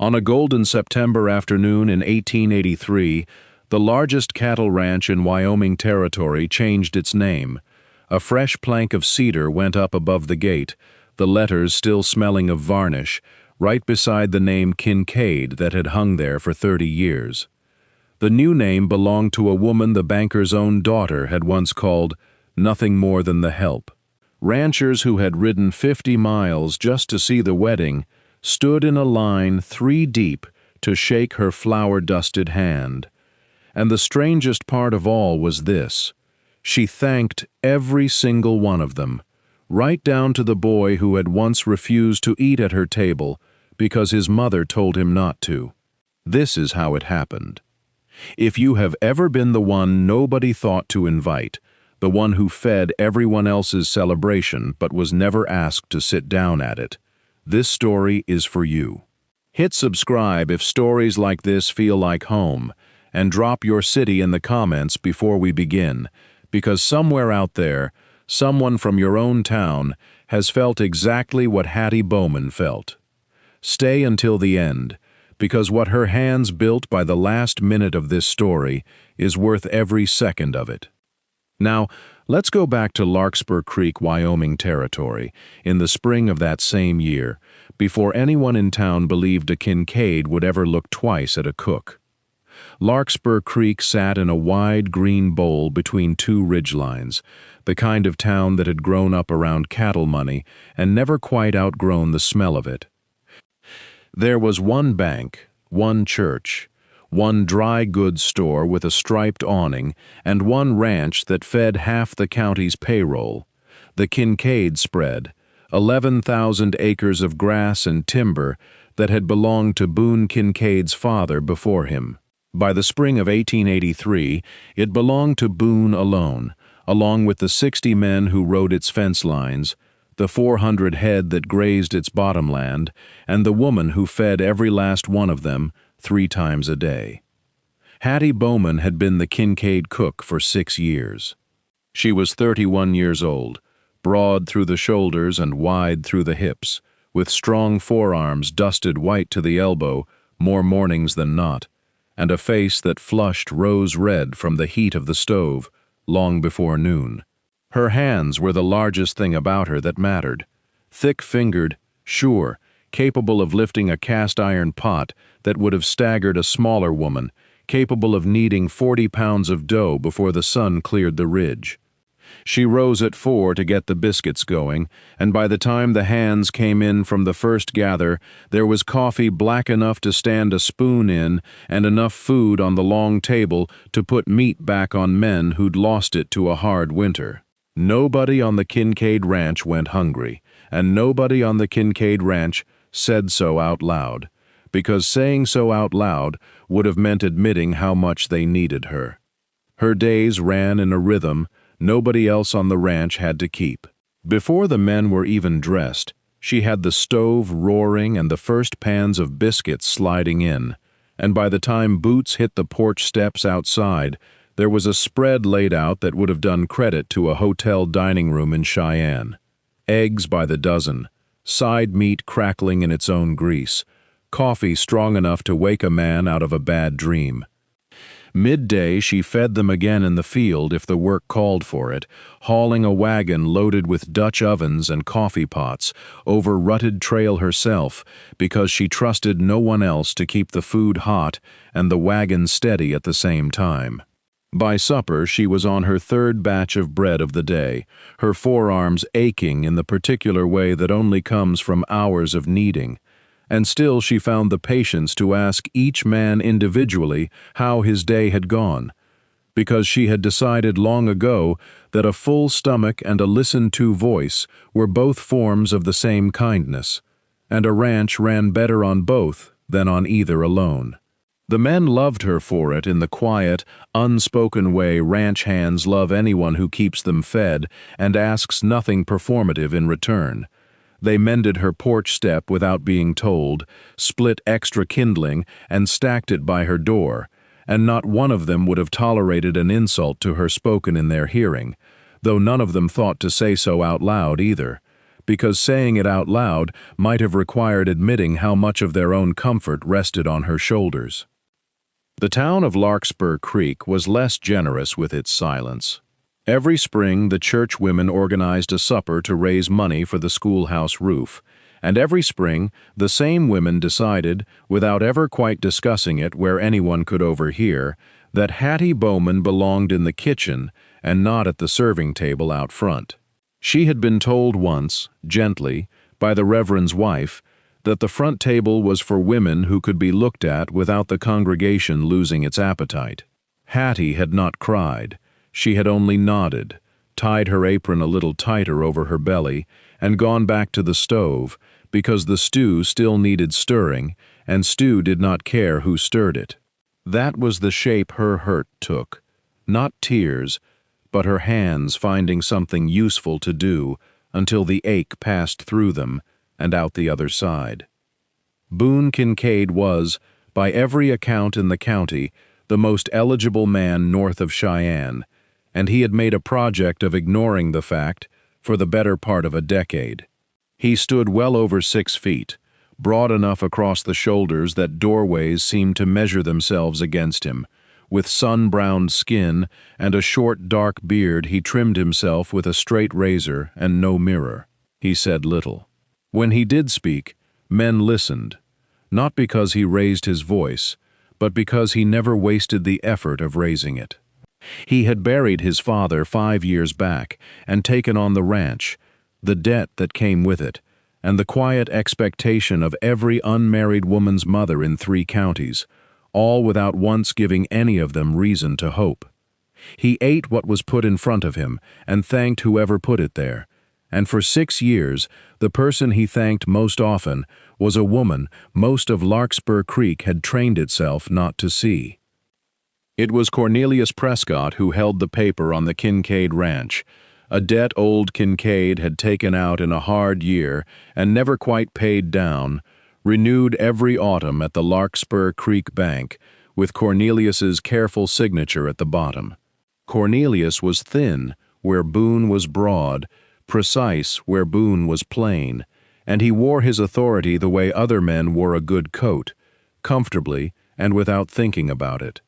On a golden September afternoon in 1883, the largest cattle ranch in Wyoming Territory changed its name. A fresh plank of cedar went up above the gate, the letters still smelling of varnish, right beside the name Kincaid that had hung there for 30 years. The new name belonged to a woman the banker's own daughter had once called nothing more than the Help. Ranchers who had ridden 50 miles just to see the wedding stood in a line 3 deep to shake her flour-dusted hand. And the strangest part of all was this: she thanked every single one of them, right down to the boy who had once refused to eat at her table because his mother told him not to. This is how it happened. If you have ever been the one nobody thought to invite, the one who fed everyone else's celebration but was never asked to sit down at it, this story is for you. Hit subscribe if stories like this feel like home, and drop your city in the comments before we begin, because somewhere out there, someone from your own town has felt exactly what Hattie Bowman felt. Stay until the end, because what her hands built by the last minute of this story is worth every second of it. Now, let's go back to Larkspur Creek, Wyoming Territory, in the spring of that same year, before anyone in town believed a Kincaid would ever look twice at a cook. Larkspur Creek sat in a wide green bowl between 2 ridgelines, the kind of town that had grown up around cattle money and never quite outgrown the smell of it. There was one bank, one church, one dry goods store with a striped awning, and one ranch that fed half the county's payroll. The Kincaid spread, 11,000 acres of grass and timber that had belonged to Boone Kincaid's father before him. By the spring of 1883, it belonged to Boone alone, along with the 60 men who rode its fence lines, the 400 head that grazed its bottomland, and the woman who fed every last one of them 3 times a day. Hattie Bowman had been the Kincaid cook for 6 years. She was 31 years old, broad through the shoulders and wide through the hips, with strong forearms dusted white to the elbow more mornings than not, and a face that flushed rose red from the heat of the stove long before noon. Her hands were the largest thing about her that mattered. Thick-fingered, sure, capable of lifting a cast-iron pot that would have staggered a smaller woman, capable of kneading 40 pounds of dough before the sun cleared the ridge. She rose at 4 to get the biscuits going, and by the time the hands came in from the first gather, there was coffee black enough to stand a spoon in and enough food on the long table to put meat back on men who'd lost it to a hard winter. Nobody on the Kincaid Ranch went hungry, and nobody on the Kincaid Ranch said so out loud, because saying so out loud would have meant admitting how much they needed her. Her days ran in a rhythm nobody else on the ranch had to keep. Before the men were even dressed, she had the stove roaring and the first pans of biscuits sliding in, and by the time boots hit the porch steps outside, there was a spread laid out that would have done credit to a hotel dining room in Cheyenne. Eggs by the dozen, side meat crackling in its own grease, coffee strong enough to wake a man out of a bad dream. Midday she fed them again in the field if the work called for it, hauling a wagon loaded with Dutch ovens and coffee pots over rutted trail herself because she trusted no one else to keep the food hot and the wagon steady at the same time. By supper she was on her 3rd batch of bread of the day, her forearms aching in the particular way that only comes from hours of kneading. And still she found the patience to ask each man individually how his day had gone, because she had decided long ago that a full stomach and a listened-to voice were both forms of the same kindness, and a ranch ran better on both than on either alone. The men loved her for it in the quiet, unspoken way ranch hands love anyone who keeps them fed and asks nothing performative in return. They mended her porch step without being told, split extra kindling, and stacked it by her door, and not one of them would have tolerated an insult to her spoken in their hearing, though none of them thought to say so out loud either, because saying it out loud might have required admitting how much of their own comfort rested on her shoulders. The town of Larkspur Creek was less generous with its silence. Every spring, the church women organized a supper to raise money for the schoolhouse roof, and every spring, the same women decided, without ever quite discussing it where anyone could overhear, that Hattie Bowman belonged in the kitchen and not at the serving table out front. She had been told once, gently, by the Reverend's wife, that the front table was for women who could be looked at without the congregation losing its appetite. Hattie had not cried. She had only nodded, tied her apron a little tighter over her belly, and gone back to the stove, because the stew still needed stirring, and stew did not care who stirred it. That was the shape her hurt took. Not tears, but her hands finding something useful to do until the ache passed through them and out the other side. Boone Kincaid was, by every account in the county, the most eligible man north of Cheyenne, and he had made a project of ignoring the fact for the better part of a decade. He stood well over 6 feet, broad enough across the shoulders that doorways seemed to measure themselves against him. With sun-browned skin and a short dark beard, he trimmed himself with a straight razor and no mirror. He said little. When he did speak, men listened, not because he raised his voice, but because he never wasted the effort of raising it. He had buried his father 5 years back and taken on the ranch, the debt that came with it, and the quiet expectation of every unmarried woman's mother in 3 counties, all without once giving any of them reason to hope. He ate what was put in front of him and thanked whoever put it there, and for 6 years the person he thanked most often was a woman most of Larkspur Creek had trained itself not to see. It was Cornelius Prescott who held the paper on the Kincaid Ranch, a debt old Kincaid had taken out in a hard year and never quite paid down, renewed every autumn at the Larkspur Creek Bank, with Cornelius's careful signature at the bottom. Cornelius was thin where Boone was broad, precise where Boone was plain, and he wore his authority the way other men wore a good coat, comfortably and without thinking about it.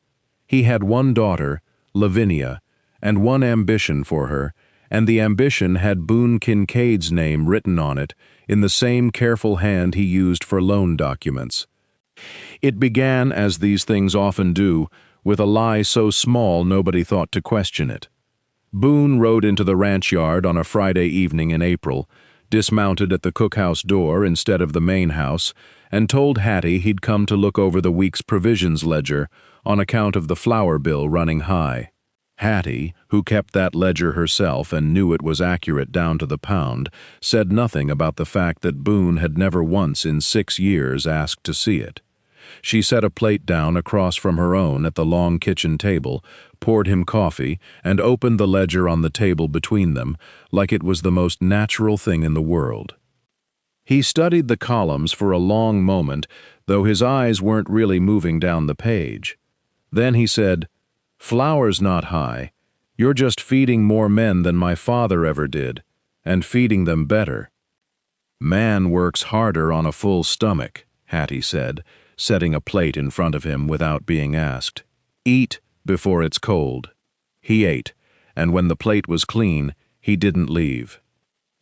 He had 1 daughter, Lavinia, and 1 ambition for her, and the ambition had Boone Kincaid's name written on it in the same careful hand he used for loan documents. It began, as these things often do, with a lie so small nobody thought to question it. Boone rode into the ranch yard on a Friday evening in April, dismounted at the cookhouse door instead of the main house, and told Hattie he'd come to look over the week's provisions ledger on account of the flour bill running high. Hattie, who kept that ledger herself and knew it was accurate down to the pound, said nothing about the fact that Boone had never once in 6 years asked to see it. She set a plate down across from her own at the long kitchen table, poured him coffee, and opened the ledger on the table between them like it was the most natural thing in the world. He studied the columns for a long moment, though his eyes weren't really moving down the page. Then he said, "Flour's not high. You're just feeding more men than my father ever did, and feeding them better." "Man works harder on a full stomach," Hattie said, setting a plate in front of him without being asked. "Eat before it's cold." He ate, and when the plate was clean, he didn't leave.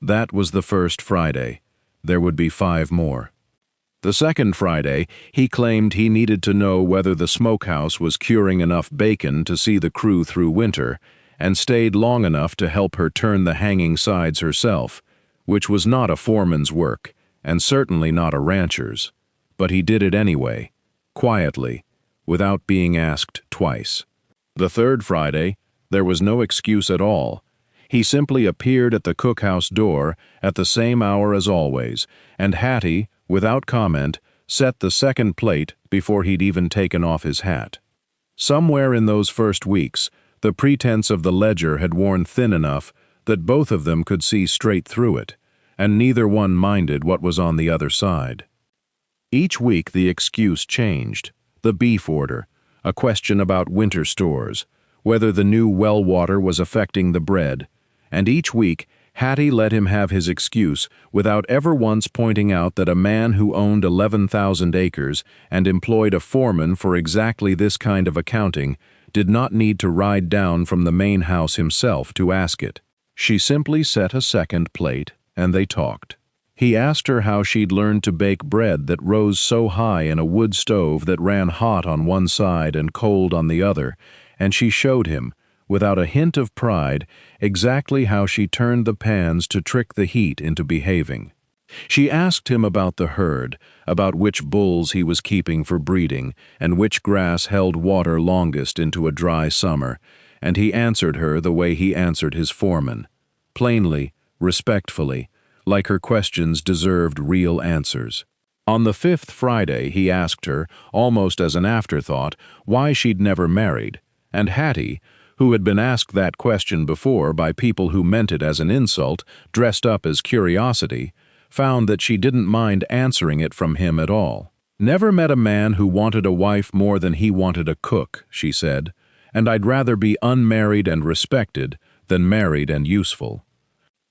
That was the first Friday. There would be 5 more. The second Friday, he claimed he needed to know whether the smokehouse was curing enough bacon to see the crew through winter, and stayed long enough to help her turn the hanging sides herself, which was not a foreman's work, and certainly not a rancher's. But he did it anyway, quietly, without being asked twice. The third Friday, there was no excuse at all. He simply appeared at the cookhouse door at the same hour as always, and Hattie, without comment, set the second plate before he'd even taken off his hat. Somewhere in those first weeks, the pretense of the ledger had worn thin enough that both of them could see straight through it, and neither one minded what was on the other side. Each week the excuse changed. The beef order, a question about winter stores, whether the new well water was affecting the bread, and each week Hattie let him have his excuse without ever once pointing out that a man who owned 11,000 acres and employed a foreman for exactly this kind of accounting did not need to ride down from the main house himself to ask it. She simply set a second plate, and they talked. He asked her how she'd learned to bake bread that rose so high in a wood stove that ran hot on one side and cold on the other, and she showed him, without a hint of pride, exactly how she turned the pans to trick the heat into behaving. She asked him about the herd, about which bulls he was keeping for breeding, and which grass held water longest into a dry summer, and he answered her the way he answered his foreman, plainly, respectfully, like her questions deserved real answers. On the 5th Friday he asked her, almost as an afterthought, why she'd never married, and Hattie, who had been asked that question before by people who meant it as an insult, dressed up as curiosity, found that she didn't mind answering it from him at all. "Never met a man who wanted a wife more than he wanted a cook," she said, "and I'd rather be unmarried and respected than married and useful."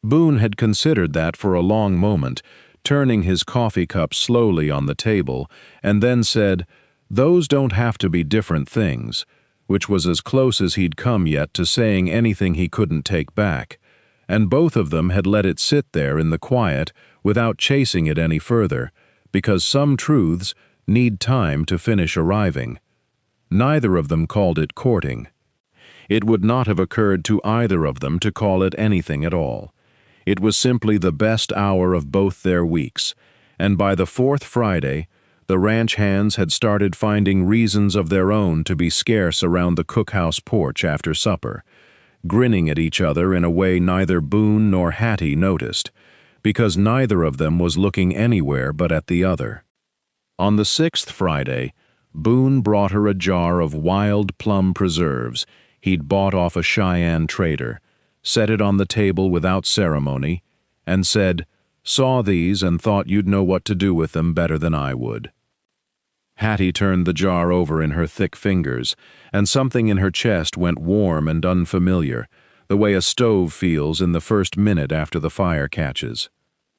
Boone had considered that for a long moment, turning his coffee cup slowly on the table, and then said, "Those don't have to be different things," which was as close as he'd come yet to saying anything he couldn't take back, and both of them had let it sit there in the quiet without chasing it any further, because some truths need time to finish arriving. Neither of them called it courting. It would not have occurred to either of them to call it anything at all. It was simply the best hour of both their weeks, and by the 4th Friday, the ranch hands had started finding reasons of their own to be scarce around the cookhouse porch after supper, grinning at each other in a way neither Boone nor Hattie noticed, because neither of them was looking anywhere but at the other. On the 6th Friday, Boone brought her a jar of wild plum preserves he'd bought off a Cheyenne trader, set it on the table without ceremony, and said, "Saw these and thought you'd know what to do with them better than I would." Hattie turned the jar over in her thick fingers, and something in her chest went warm and unfamiliar, the way a stove feels in the first minute after the fire catches.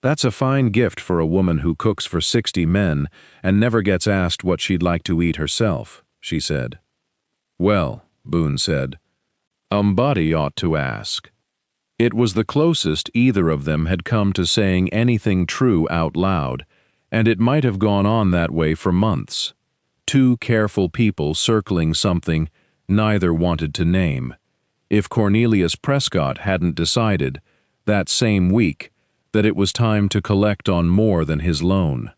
"That's a fine gift for a woman who cooks for 60 men and never gets asked what she'd like to eat herself," she said. "Well," Boone said, "Body ought to ask." It was the closest either of them had come to saying anything true out loud, and it might have gone on that way for months. Two careful people circling something neither wanted to name, if Cornelius Prescott hadn't decided, that same week, that it was time to collect on more than his loan.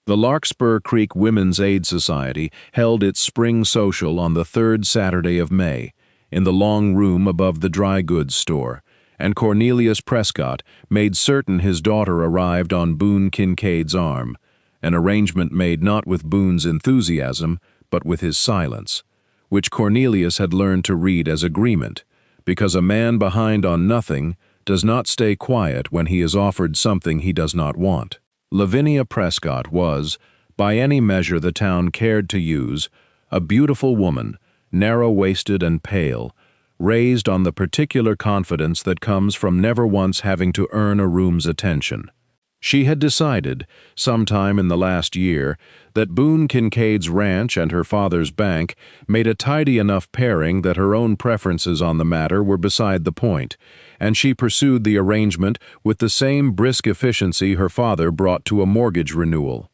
The Larkspur Creek Women's Aid Society held its spring social on the 3rd Saturday of May, in the long room above the dry goods store, and Cornelius Prescott made certain his daughter arrived on Boone Kincaid's arm, an arrangement made not with Boone's enthusiasm, but with his silence, which Cornelius had learned to read as agreement, because a man behind on nothing does not stay quiet when he is offered something he does not want. Lavinia Prescott was, by any measure the town cared to use, a beautiful woman, narrow-waisted and pale, raised on the particular confidence that comes from never once having to earn a room's attention. She had decided, sometime in the last year, that Boone Kincaid's ranch and her father's bank made a tidy enough pairing that her own preferences on the matter were beside the point, and she pursued the arrangement with the same brisk efficiency her father brought to a mortgage renewal.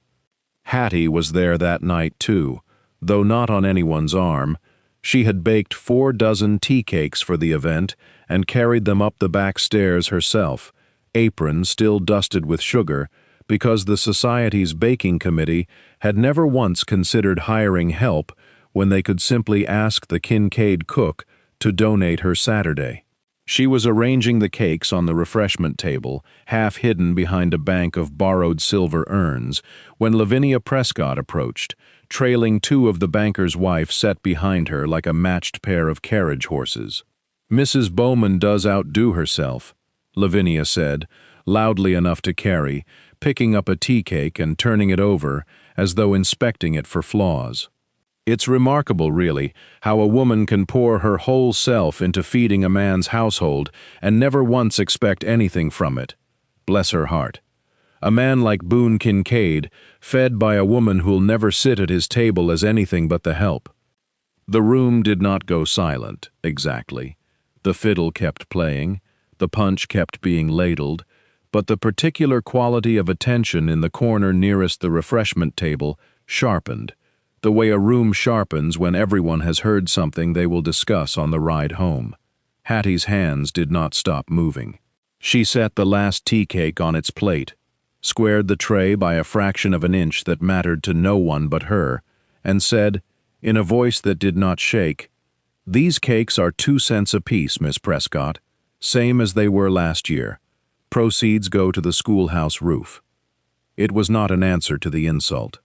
Hattie was there that night, too, though not on anyone's arm. She had baked 4 dozen tea cakes for the event and carried them up the back stairs herself, apron still dusted with sugar, because the Society's baking committee had never once considered hiring help when they could simply ask the Kincaid cook to donate her Saturday. She was arranging the cakes on the refreshment table, half hidden behind a bank of borrowed silver urns, when Lavinia Prescott approached, trailing 2 of the banker's wife set behind her like a matched pair of carriage horses. "Mrs. Bowman does outdo herself," Lavinia said, loudly enough to carry, picking up a tea cake and turning it over as though inspecting it for flaws. It's remarkable, really, how a woman can pour her whole self into feeding a man's household and never once expect anything from it. Bless her heart. A man like Boone Kincaid, fed by a woman who'll never sit at his table as anything but the help. The room did not go silent, exactly. The fiddle kept playing, the punch kept being ladled, but the particular quality of attention in the corner nearest the refreshment table sharpened, the way a room sharpens when everyone has heard something they will discuss on the ride home. Hattie's hands did not stop moving. She set the last tea cake on its plate, squared the tray by a fraction of an inch that mattered to no one but her, and said, in a voice that did not shake, "These cakes are 2 cents apiece, Miss Prescott, same as they were last year. Proceeds go to the schoolhouse roof." It was not an answer to the insult.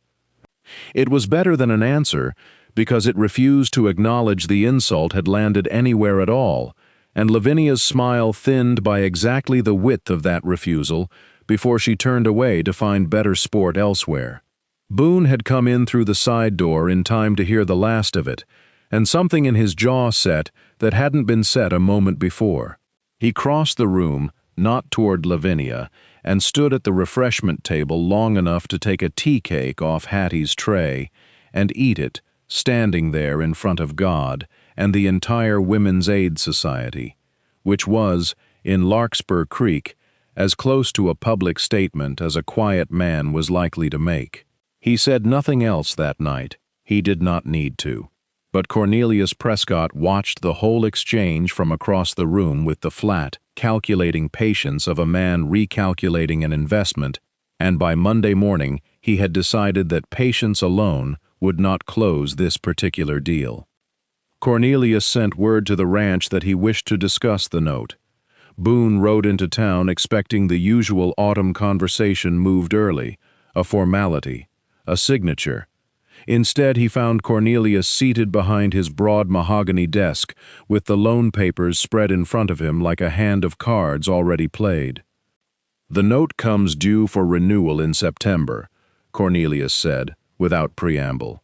It was better than an answer because it refused to acknowledge the insult had landed anywhere at all, and Lavinia's smile thinned by exactly the width of that refusal before she turned away to find better sport elsewhere. Boone had come in through the side door in time to hear the last of it, and something in his jaw set that hadn't been set a moment before. He crossed the room, not toward Lavinia, and stood at the refreshment table long enough to take a tea cake off Hattie's tray and eat it, standing there in front of God and the entire Women's Aid Society, which was, in Larkspur Creek, as close to a public statement as a quiet man was likely to make. He said nothing else that night. He did not need to. But Cornelius Prescott watched the whole exchange from across the room with the flat, calculating patience of a man recalculating an investment, and by Monday morning he had decided that patience alone would not close this particular deal. Cornelius sent word to the ranch that he wished to discuss the note. Boone rode into town expecting the usual autumn conversation moved early, a formality, a signature. Instead, he found Cornelius seated behind his broad mahogany desk, with the loan papers spread in front of him like a hand of cards already played. "The note comes due for renewal in September," Cornelius said, without preamble.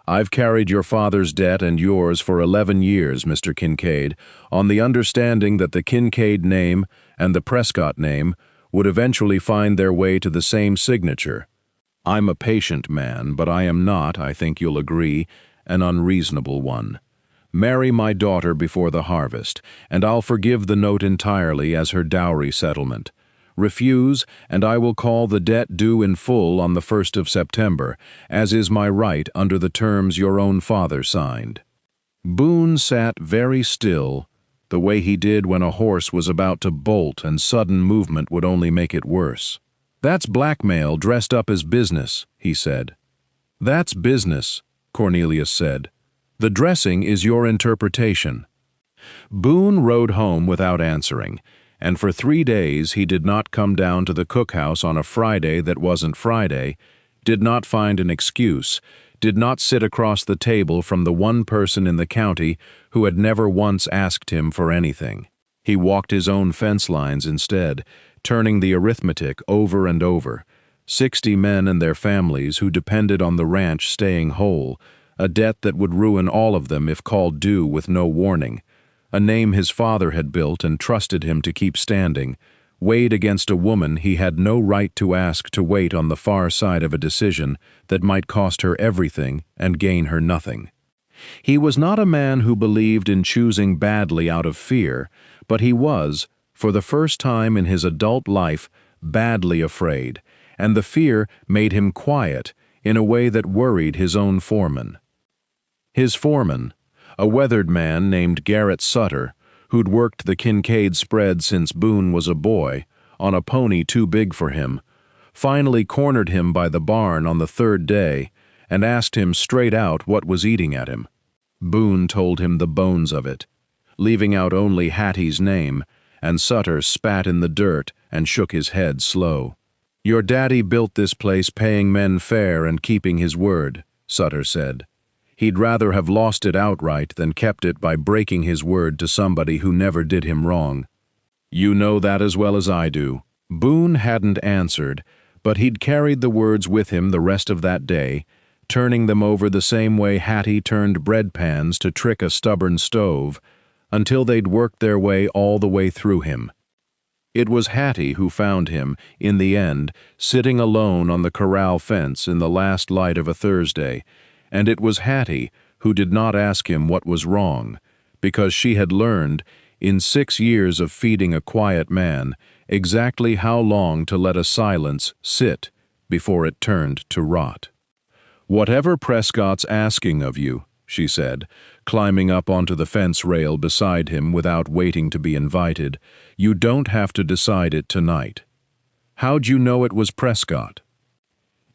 "I've carried your father's debt and yours for 11 years, Mr. Kincaid, on the understanding that the Kincaid name and the Prescott name would eventually find their way to the same signature. I'm a patient man, but I am not, I think you'll agree, an unreasonable one. Marry my daughter before the harvest, and I'll forgive the note entirely as her dowry settlement. Refuse, and I will call the debt due in full on the 1st of September, as is my right under the terms your own father signed." Boone sat very still, the way he did when a horse was about to bolt and sudden movement would only make it worse. "That's blackmail dressed up as business," he said. "That's business," Cornelius said. "The dressing is your interpretation." Boone rode home without answering, and for 3 days he did not come down to the cookhouse on a Friday that wasn't Friday, did not find an excuse, did not sit across the table from the one person in the county who had never once asked him for anything. He walked his own fence lines instead, turning the arithmetic over and over. 60 men and their families who depended on the ranch staying whole, a debt that would ruin all of them if called due with no warning, a name his father had built and trusted him to keep standing, weighed against a woman he had no right to ask to wait on the far side of a decision that might cost her everything and gain her nothing. He was not a man who believed in choosing badly out of fear, but he was, for the first time in his adult life, badly afraid, and the fear made him quiet in a way that worried his own foreman. His foreman, a weathered man named Garrett Sutter, who'd worked the Kincaid spread since Boone was a boy, on a pony too big for him, finally cornered him by the barn on the 3rd day and asked him straight out what was eating at him. Boone told him the bones of it, leaving out only Hattie's name, and Sutter spat in the dirt and shook his head slow. "Your daddy built this place paying men fair and keeping his word," Sutter said. "He'd rather have lost it outright than kept it by breaking his word to somebody who never did him wrong. You know that as well as I do." Boone hadn't answered, but he'd carried the words with him the rest of that day, turning them over the same way Hattie turned bread pans to trick a stubborn stove, until they'd worked their way all the way through him. It was Hattie who found him, in the end, sitting alone on the corral fence in the last light of a Thursday, and it was Hattie who did not ask him what was wrong, because she had learned, in 6 years of feeding a quiet man, exactly how long to let a silence sit before it turned to rot. "Whatever Prescott's asking of you," she said, climbing up onto the fence rail beside him without waiting to be invited, "you don't have to decide it tonight." "How'd you know it was Prescott?"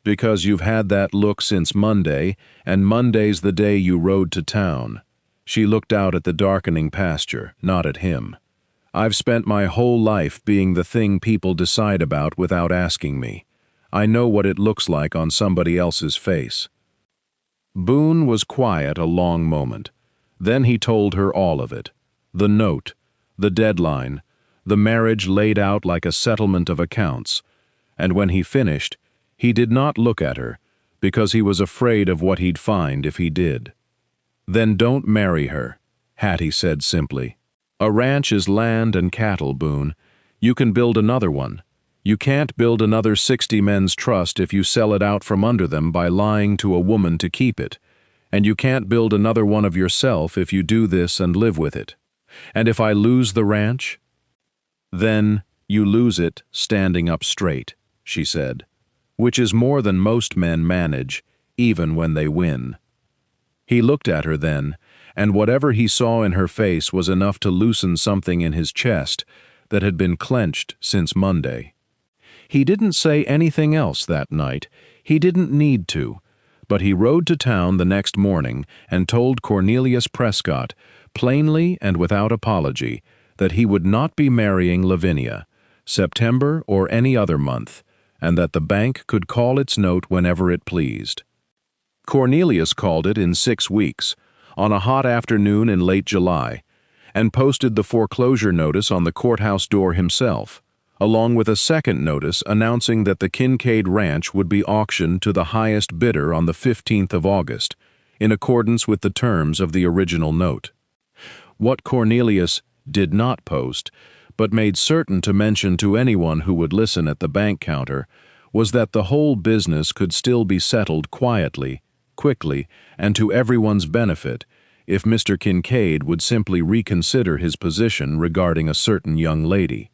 "Because you've had that look since Monday, and Monday's the day you rode to town." She looked out at the darkening pasture, not at him. "I've spent my whole life being the thing people decide about without asking me. I know what it looks like on somebody else's face." Boone was quiet a long moment. Then he told her all of it. The note, the deadline, the marriage laid out like a settlement of accounts. And when he finished, he did not look at her, because he was afraid of what he'd find if he did. "Then don't marry her," Hattie said simply. "A ranch is land and cattle, Boone. You can build another one. You can't build another 60 men's trust if you sell it out from under them by lying to a woman to keep it. And you can't build another one of yourself if you do this and live with it. And if I lose the ranch?" "Then you lose it standing up straight," she said, "which is more than most men manage, even when they win." He looked at her then, and whatever he saw in her face was enough to loosen something in his chest that had been clenched since Monday. He didn't say anything else that night. He didn't need to, but he rode to town the next morning and told Cornelius Prescott, plainly and without apology, that he would not be marrying Lavinia, September or any other month, and that the bank could call its note whenever it pleased. Cornelius called it in 6 weeks, on a hot afternoon in late July, and posted the foreclosure notice on the courthouse door himself, along with a second notice announcing that the Kincaid Ranch would be auctioned to the highest bidder on the 15th of August, in accordance with the terms of the original note. What Cornelius did not post, but made certain to mention to anyone who would listen at the bank counter, was that the whole business could still be settled quietly, quickly, and to everyone's benefit, if Mr. Kincaid would simply reconsider his position regarding a certain young lady.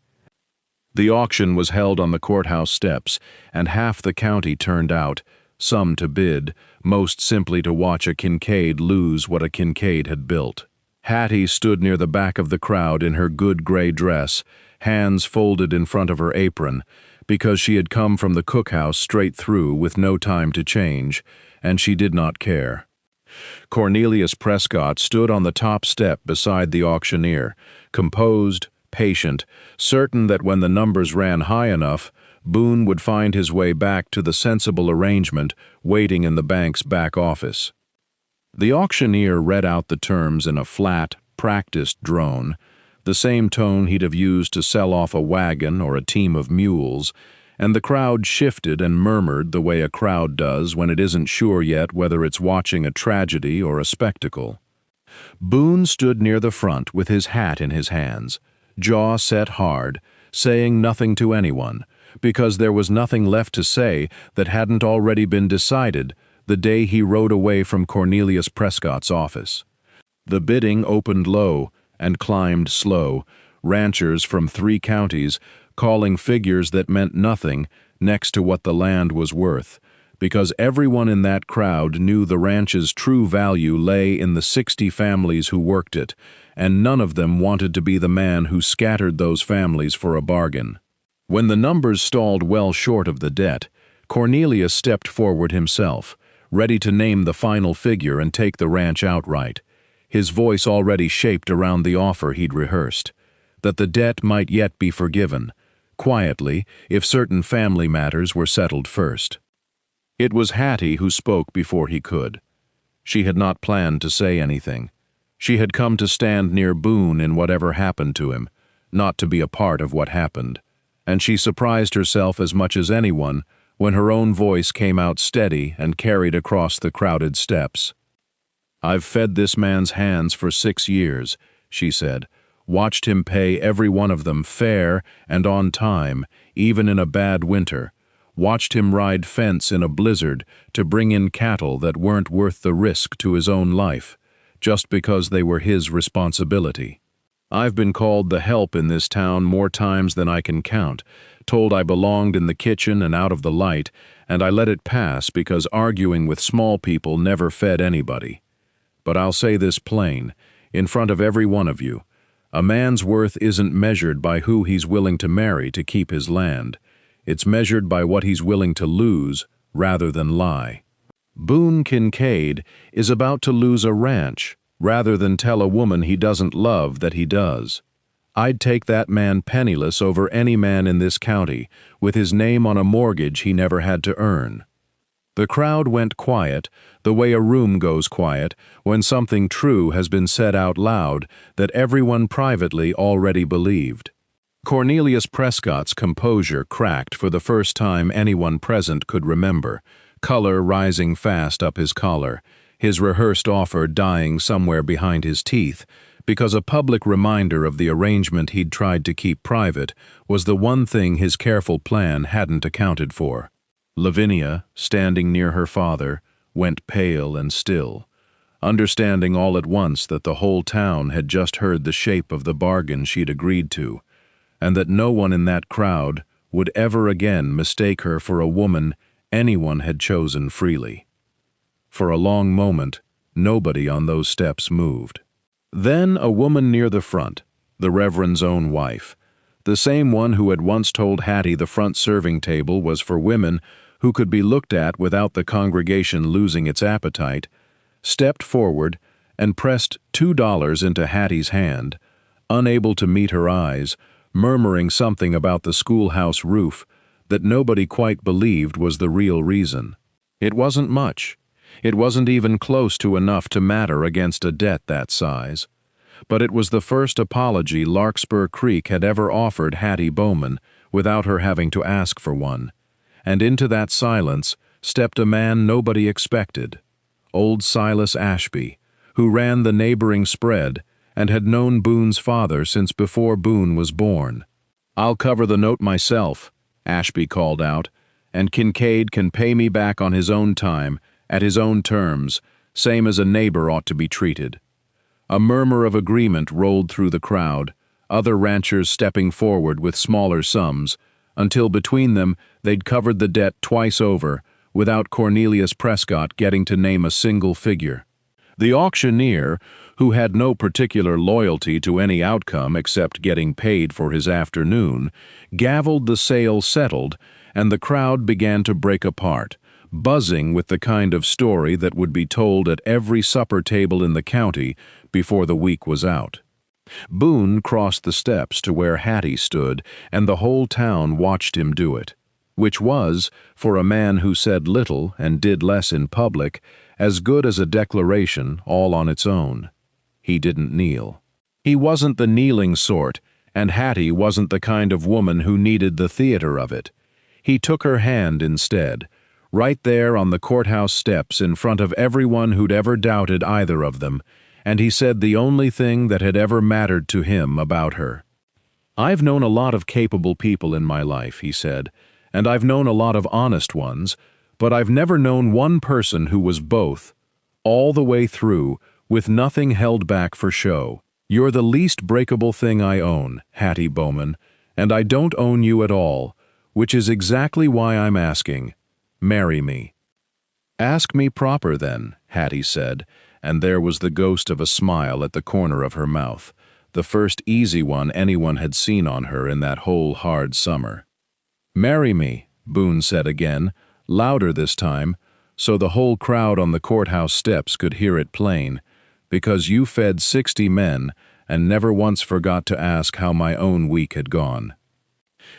The auction was held on the courthouse steps, and half the county turned out, some to bid, most simply to watch a Kincaid lose what a Kincaid had built. Hattie stood near the back of the crowd in her good gray dress, hands folded in front of her apron, because she had come from the cookhouse straight through with no time to change, and she did not care. Cornelius Prescott stood on the top step beside the auctioneer, composed, patient, certain that when the numbers ran high enough, Boone would find his way back to the sensible arrangement waiting in the bank's back office. The auctioneer read out the terms in a flat, practiced drone, the same tone he'd have used to sell off a wagon or a team of mules, and the crowd shifted and murmured the way a crowd does when it isn't sure yet whether it's watching a tragedy or a spectacle. Boone stood near the front with his hat in his hands, jaw set hard, saying nothing to anyone, because there was nothing left to say that hadn't already been decided the day he rode away from Cornelius Prescott's office. The bidding opened low and climbed slow, ranchers from 3 counties calling figures that meant nothing next to what the land was worth, because everyone in that crowd knew the ranch's true value lay in the 60 families who worked it, and none of them wanted to be the man who scattered those families for a bargain. When the numbers stalled well short of the debt, Cornelius stepped forward himself, ready to name the final figure and take the ranch outright, his voice already shaped around the offer he'd rehearsed, that the debt might yet be forgiven, quietly, if certain family matters were settled first. It was Hattie who spoke before he could. She had not planned to say anything. She had come to stand near Boone in whatever happened to him, not to be a part of what happened, and she surprised herself as much as anyone when her own voice came out steady and carried across the crowded steps. "I've fed this man's hands for 6 years," she said, "watched him pay every one of them fair and on time, even in a bad winter, watched him ride fence in a blizzard to bring in cattle that weren't worth the risk to his own life, just because they were his responsibility. I've been called the help in this town more times than I can count, told I belonged in the kitchen and out of the light, and I let it pass because arguing with small people never fed anybody. But I'll say this plain, in front of every one of you, a man's worth isn't measured by who he's willing to marry to keep his land. It's measured by what he's willing to lose rather than lie. Boone Kincaid is about to lose a ranch rather than tell a woman he doesn't love that he does. I'd take that man penniless over any man in this county, with his name on a mortgage he never had to earn." The crowd went quiet, the way a room goes quiet when something true has been said out loud that everyone privately already believed. Cornelius Prescott's composure cracked for the first time anyone present could remember, color rising fast up his collar, his rehearsed offer dying somewhere behind his teeth, because a public reminder of the arrangement he'd tried to keep private was the one thing his careful plan hadn't accounted for. Lavinia, standing near her father, went pale and still, understanding all at once that the whole town had just heard the shape of the bargain she'd agreed to, and that no one in that crowd would ever again mistake her for a woman anyone had chosen freely. For a long moment, nobody on those steps moved. Then a woman near the front, the Reverend's own wife, the same one who had once told Hattie the front serving table was for women who could be looked at without the congregation losing its appetite, stepped forward and pressed $2 into Hattie's hand, unable to meet her eyes, murmuring something about the schoolhouse roof that nobody quite believed was the real reason. It wasn't much. It wasn't even close to enough to matter against a debt that size. But it was the first apology Larkspur Creek had ever offered Hattie Bowman without her having to ask for one. And into that silence stepped a man nobody expected, old Silas Ashby, who ran the neighboring spread and had known Boone's father since before Boone was born. "I'll cover the note myself," Ashby called out, "and Kincaid can pay me back on his own time, at his own terms, same as a neighbor ought to be treated." A murmur of agreement rolled through the crowd, other ranchers stepping forward with smaller sums, until between them they'd covered the debt twice over, without Cornelius Prescott getting to name a single figure. The auctioneer, who had no particular loyalty to any outcome except getting paid for his afternoon, gavelled the sale settled, and the crowd began to break apart, buzzing with the kind of story that would be told at every supper table in the county before the week was out. Boone crossed the steps to where Hattie stood, and the whole town watched him do it, which was, for a man who said little and did less in public, as good as a declaration all on its own. He didn't kneel. He wasn't the kneeling sort, and Hattie wasn't the kind of woman who needed the theater of it. He took her hand instead, right there on the courthouse steps in front of everyone who'd ever doubted either of them, and he said the only thing that had ever mattered to him about her. "I've known a lot of capable people in my life," he said, "and I've known a lot of honest ones, but I've never known one person who was both, all the way through, with nothing held back for show. You're the least breakable thing I own, Hattie Bowman, and I don't own you at all, which is exactly why I'm asking. Marry me." "Ask me proper, then," Hattie said, and there was the ghost of a smile at the corner of her mouth, the first easy one anyone had seen on her in that whole hard summer. "Marry me," Boone said again, louder this time, so the whole crowd on the courthouse steps could hear it plain, "because you fed 60 men and never once forgot to ask how my own week had gone.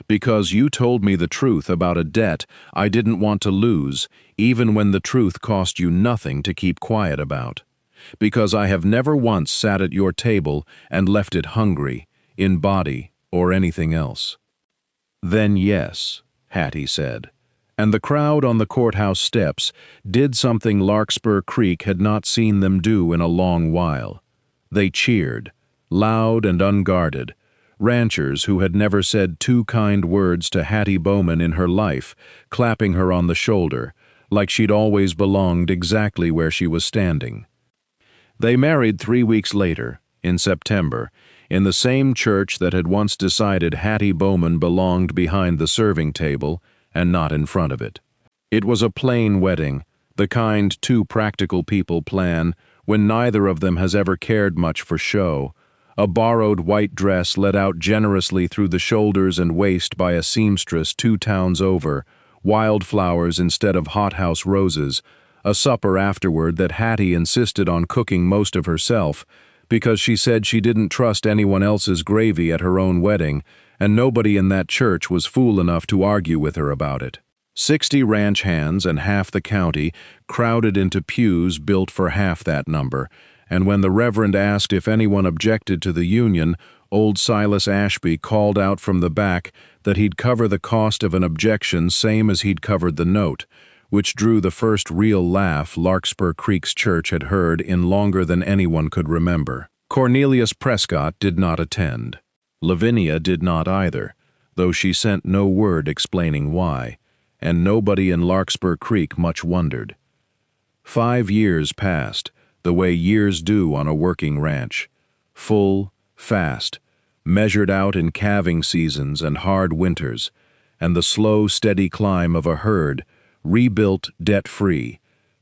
Because you told me the truth about a debt I didn't want to lose, even when the truth cost you nothing to keep quiet about. Because I have never once sat at your table and left it hungry, in body or anything else." "Then yes," Hattie said, and the crowd on the courthouse steps did something Larkspur Creek had not seen them do in a long while. They cheered, loud and unguarded, ranchers who had never said two kind words to Hattie Bowman in her life, clapping her on the shoulder, like she'd always belonged exactly where she was standing. They married 3 weeks later, in September, in the same church that had once decided Hattie Bowman belonged behind the serving table and not in front of it. It was a plain wedding, the kind two practical people plan when neither of them has ever cared much for show. A borrowed white dress let out generously through the shoulders and waist by a seamstress 2 towns over, wildflowers instead of hothouse roses, a supper afterward that Hattie insisted on cooking most of herself, because she said she didn't trust anyone else's gravy at her own wedding, and nobody in that church was fool enough to argue with her about it. 60 ranch hands and half the county crowded into pews built for half that number, and when the Reverend asked if anyone objected to the union, old Silas Ashby called out from the back that he'd cover the cost of an objection same as he'd covered the note, which drew the first real laugh Larkspur Creek's church had heard in longer than anyone could remember. Cornelius Prescott did not attend. Lavinia did not either, though she sent no word explaining why, and nobody in Larkspur Creek much wondered. 5 years passed, the way years do on a working ranch. Full, fast, measured out in calving seasons and hard winters, and the slow, steady climb of a herd, rebuilt debt-free,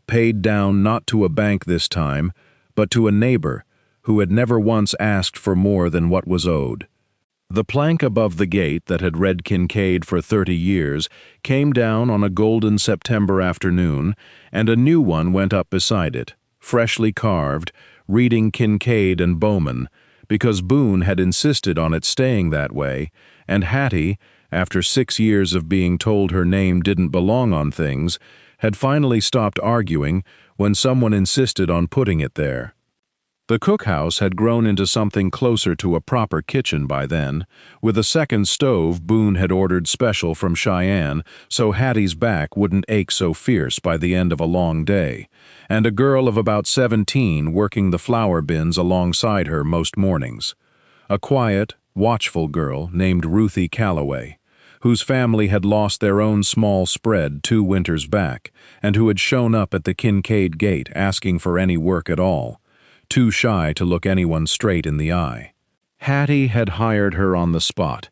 paid down not to a bank this time, but to a neighbor who had never once asked for more than what was owed. The plank above the gate that had read Kincaid for 30 years came down on a golden September afternoon, and a new one went up beside it, freshly carved, reading Kincaid and Bowman, because Boone had insisted on it staying that way, and Hattie, after 6 years of being told her name didn't belong on things, had finally stopped arguing when someone insisted on putting it there. The cookhouse had grown into something closer to a proper kitchen by then, with a second stove Boone had ordered special from Cheyenne so Hattie's back wouldn't ache so fierce by the end of a long day, and a girl of about 17 working the flour bins alongside her most mornings. A quiet, watchful girl named Ruthie Calloway, whose family had lost their own small spread 2 winters back, and who had shown up at the Kincaid gate asking for any work at all, too shy to look anyone straight in the eye. Hattie had hired her on the spot,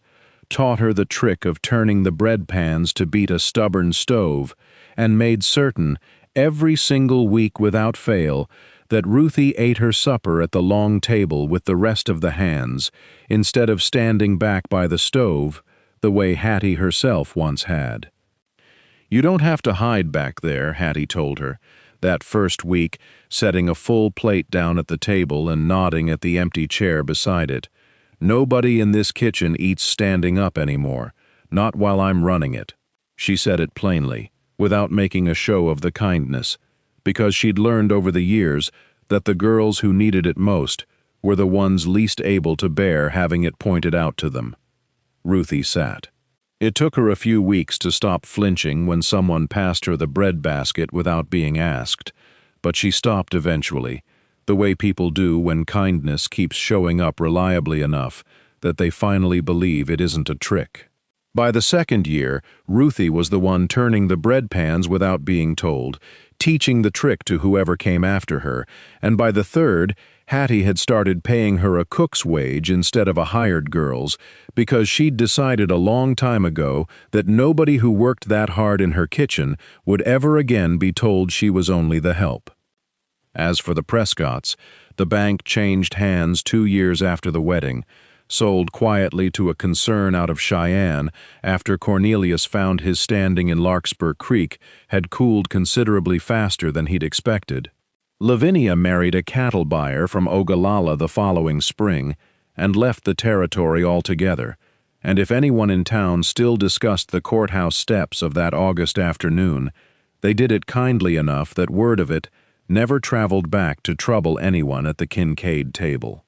taught her the trick of turning the bread pans to beat a stubborn stove, and made certain, every single week without fail, that Ruthie ate her supper at the long table with the rest of the hands, instead of standing back by the stove, the way Hattie herself once had. "You don't have to hide back there," Hattie told her, that first week, setting a full plate down at the table and nodding at the empty chair beside it. "Nobody in this kitchen eats standing up anymore, not while I'm running it." She said it plainly, without making a show of the kindness, because she'd learned over the years that the girls who needed it most were the ones least able to bear having it pointed out to them. Ruthie sat. It took her a few weeks to stop flinching when someone passed her the bread basket without being asked, but she stopped eventually, the way people do when kindness keeps showing up reliably enough that they finally believe it isn't a trick. By the second year, Ruthie was the one turning the bread pans without being told, teaching the trick to whoever came after her, and by the third, Hattie had started paying her a cook's wage instead of a hired girl's, because she'd decided a long time ago that nobody who worked that hard in her kitchen would ever again be told she was only the help. As for the Prescotts, the bank changed hands 2 years after the wedding, sold quietly to a concern out of Cheyenne after Cornelius found his standing in Larkspur Creek had cooled considerably faster than he'd expected. Lavinia married a cattle buyer from Ogallala the following spring and left the territory altogether, and if anyone in town still discussed the courthouse steps of that August afternoon, they did it kindly enough that word of it never traveled back to trouble anyone at the Kincaid table.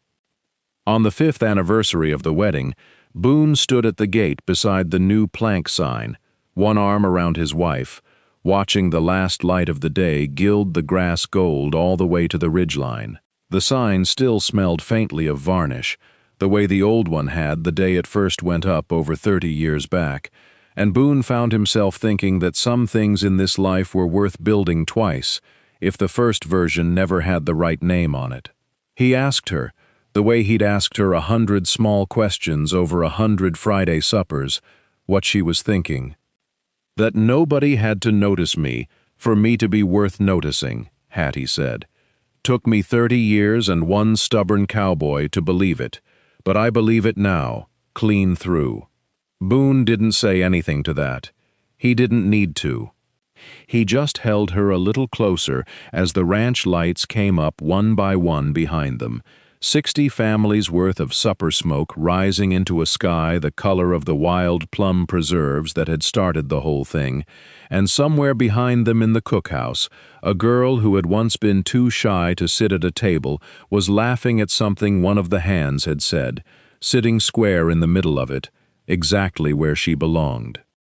On the 5th anniversary of the wedding, Boone stood at the gate beside the new plank sign, one arm around his wife, watching the last light of the day gild the grass gold all the way to the ridgeline. The sign still smelled faintly of varnish, the way the old one had the day it first went up over 30 years back, and Boone found himself thinking that some things in this life were worth building twice, if the first version never had the right name on it. He asked her, the way he'd asked her 100 small questions over 100 Friday suppers, what she was thinking. That nobody had to notice me for me to be worth noticing, Hattie said. Took me 30 years and one stubborn cowboy to believe it, but I believe it now, clean through. Boone didn't say anything to that. He didn't need to. He just held her a little closer as the ranch lights came up one by one behind them, 60 families' worth of supper smoke rising into a sky the color of the wild plum preserves that had started the whole thing, and somewhere behind them in the cookhouse, a girl who had once been too shy to sit at a table was laughing at something one of the hands had said, sitting square in the middle of it, exactly where she belonged.